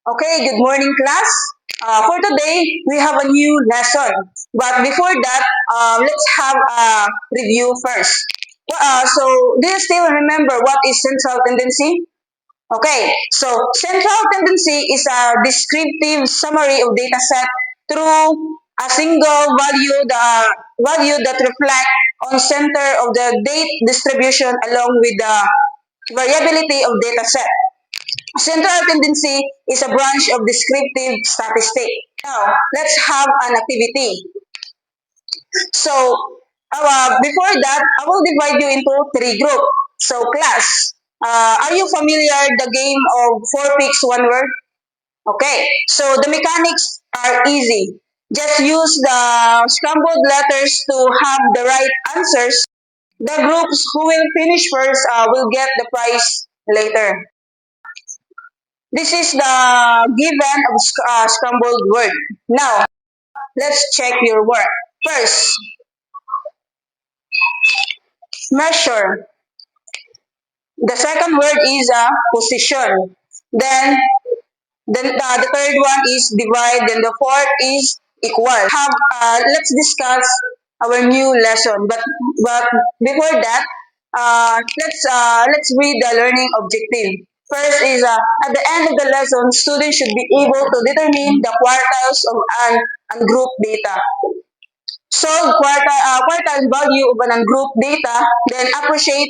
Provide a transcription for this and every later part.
Okay, good morning, class. For today, we have a new lesson. But before that, let's have a review first. Do you still remember what is central tendency? Okay, so central tendency is a descriptive summary of data set through a single value that reflect on center of the date distribution along with the variability of data set. Central tendency is a branch of descriptive statistics. Now, let's have an activity. Before that, I will divide you into three groups. So, class, are you familiar the game of four picks, one word? Okay, so the mechanics are easy. Just use the scrambled letters to have the right answers. The groups who will finish first will get the prize later. This is the given of scrambled word. Now, let's check your work. First, measure. The second word is position. Then the third one is divide. Then the fourth is equal. Let's discuss our new lesson. But before that, let's read the learning objective. First is at the end of the lesson, students should be able to determine the quartiles of an ungrouped data. Solve quartile value of an ungrouped data, then appreciate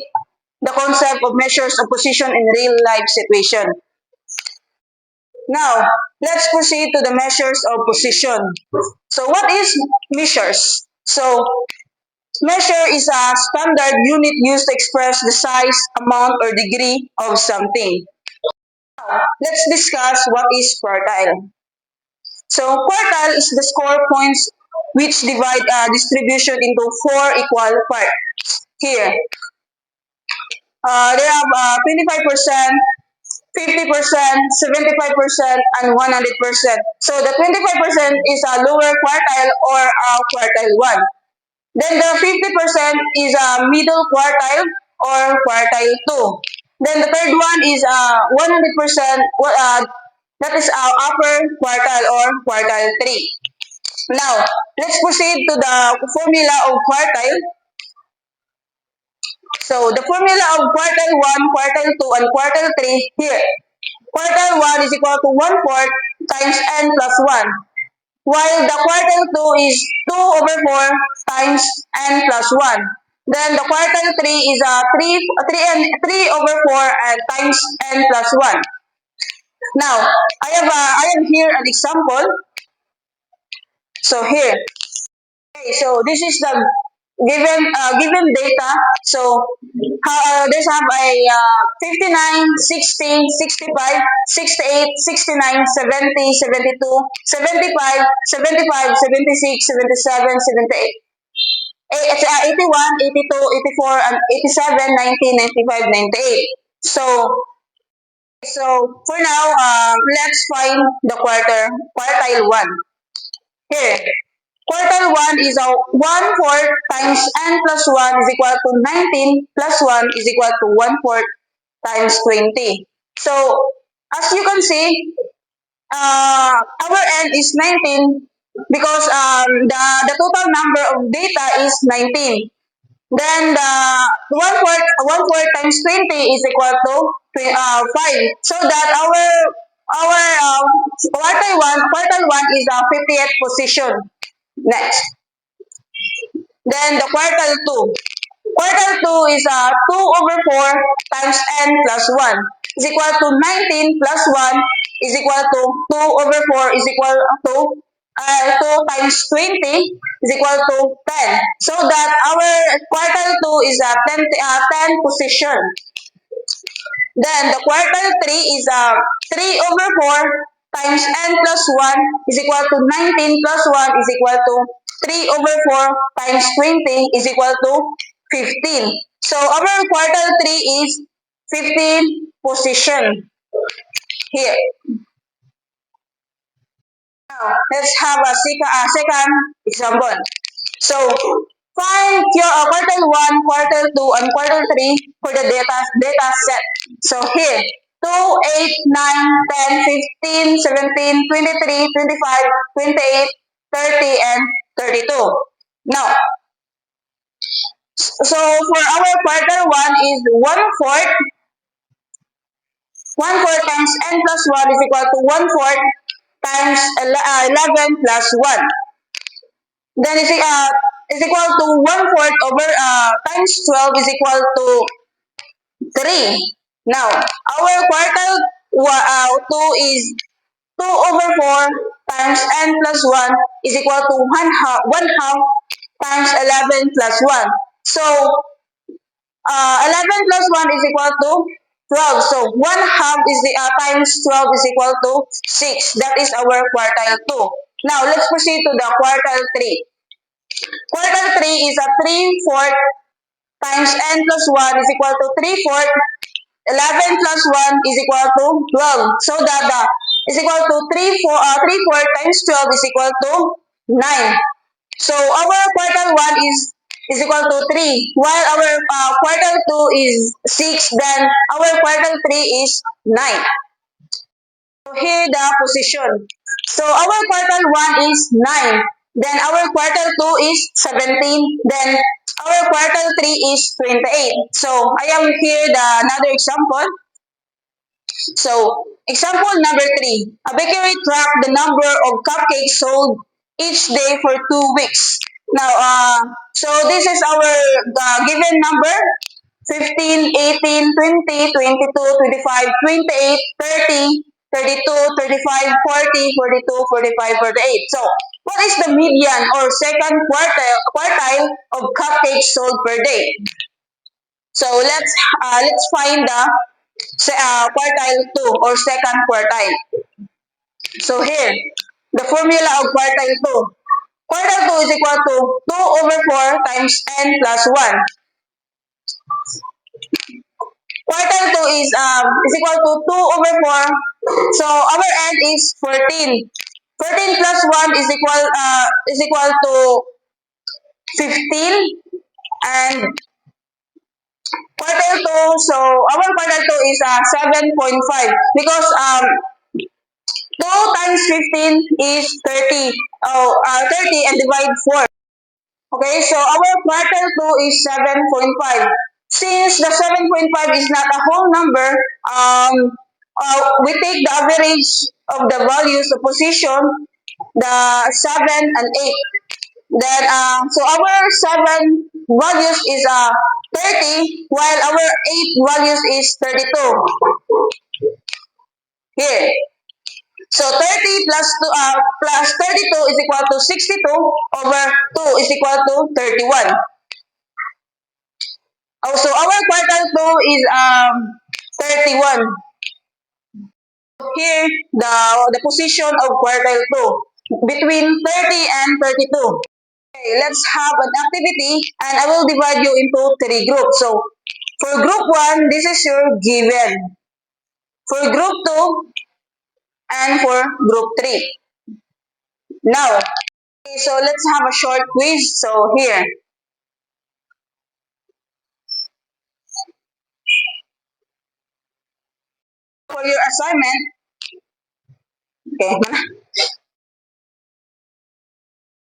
the concept of measures of position in real life situation. Now, let's proceed to the measures of position. So, what is measures? So, measure is a standard unit used to express the size, amount, or degree of something. Now, let's discuss what is quartile. So, quartile is the score points which divide a distribution into four equal parts. Here, they have 25%, 50%, 75%, and 100%. So the 25% is a lower quartile or a quartile 1. Then the 50% is a middle quartile or quartile 2. Then the third one is 100%, that is our upper quartile or quartile 3. Now, let's proceed to the formula of quartile. So the formula of quartile 1, quartile 2, and quartile 3 here. Quartile 1 is equal to 1/4 times n plus 1, while the quartile 2 is 2 over 4 times n plus 1. Then the quartile 3 is 3 over 4 times n plus 1. Now, I have here an example. So here, okay, so this is the given data. So there's have a 59, 60, 65, 68, 69, 70, 72, 75, 75, 76, 77, 78. It's 81, 82, 84, and 87, 90, 95, 98. So for now, let's find the quartile 1. Here, quartile 1 is a 1/4 times n plus 1 is equal to 19 plus 1 is equal to 1/4 times 20. So, as you can see, our n is 19 because the total number of data is 19. Then the 1/4 times 20 is equal to 5. So that our quartile 1 is a 50th position. Next. Then the quartile 2. Quartile 2 is 2 over 4 times n plus 1 is equal to 19 plus 1 is equal to 2 over 4 is equal to 2 times 20 is equal to 10. So that our quartile 2 is 10 position. Then the quartile 3 is 3 over 4 times n plus 1 is equal to 19 plus 1 is equal to 3 over 4 times 20 is equal to 15. So our quartile 3 is 15 position here. Now, let's have a second example. So, find your quartile 1, quartile 2, and quartile 3 for the data set. So here, 2, 8, 9, 10, 15, 17, 23, 25, 28, 30, and 32. Now, so for our quartile 1 is 1/4. 1/4 times n plus 1 is equal to 1/4 times 11 plus 1. Then is equal to 1/4 over times 12 is equal to 3. Now, our quartile 2 is 2 over 4 times n plus 1 is equal to 1 half times 11 plus 1. So, 11 plus 1 is equal to 12. So, 1 half is times 12 is equal to 6. That is our quartile 2. Now, let's proceed to the quartile 3. Quartile 3 is a 3/4 times n plus 1 is equal to 3/4. 11 plus 1 is equal to 12. So, that is equal to 3/4 times 12 is equal to 9. So, our quartile 1 is equal to 3, while our quartile 2 is 6, then our quartile 3 is 9. So, here the position. So, our quartile 1 is 9, then our quartile 2 is 17, then our quartile 3 is 28. So, I am here another example. So, example number 3. A bakery tracked the number of cupcakes sold each day for 2 weeks. Now, so this is our given number: 15, 18, 20, 22, 25, 28, 30, 32, 35, 40, 42, 45, 48. So, what is the median or second quartile of cupcakes sold per day? So, let's find the quartile 2 or second quartile. So here, the formula of quartile 2. Quartile 2 is equal to 2 over 4 times n plus 1. Quartile 2 is equal to 2 over 4. So our n is 14. 14 plus 1 is equal to 15. And quartile 2, so our quartile 2 is 7.5 because 2 times 15 is 30. 30 and divide 4. Okay, so our quartile 2 is 7.5. Since the 7.5 is not a whole number, we take the average of the values of position, the 7 and 8. Then, so our 7 values is 30, while our 8 values is 32. Here. So 30 plus 32 is equal to 62 over 2 is equal to 31. Also, our quartile 2 is 31. Here, the position of quartile 2 between 30 and 32. Okay, let's have an activity and I will divide you into 3 groups. So, for group 1, this is your given. For group 2, and for group 3. Now, okay, so let's have a short quiz. So, here. For your assignment, okay,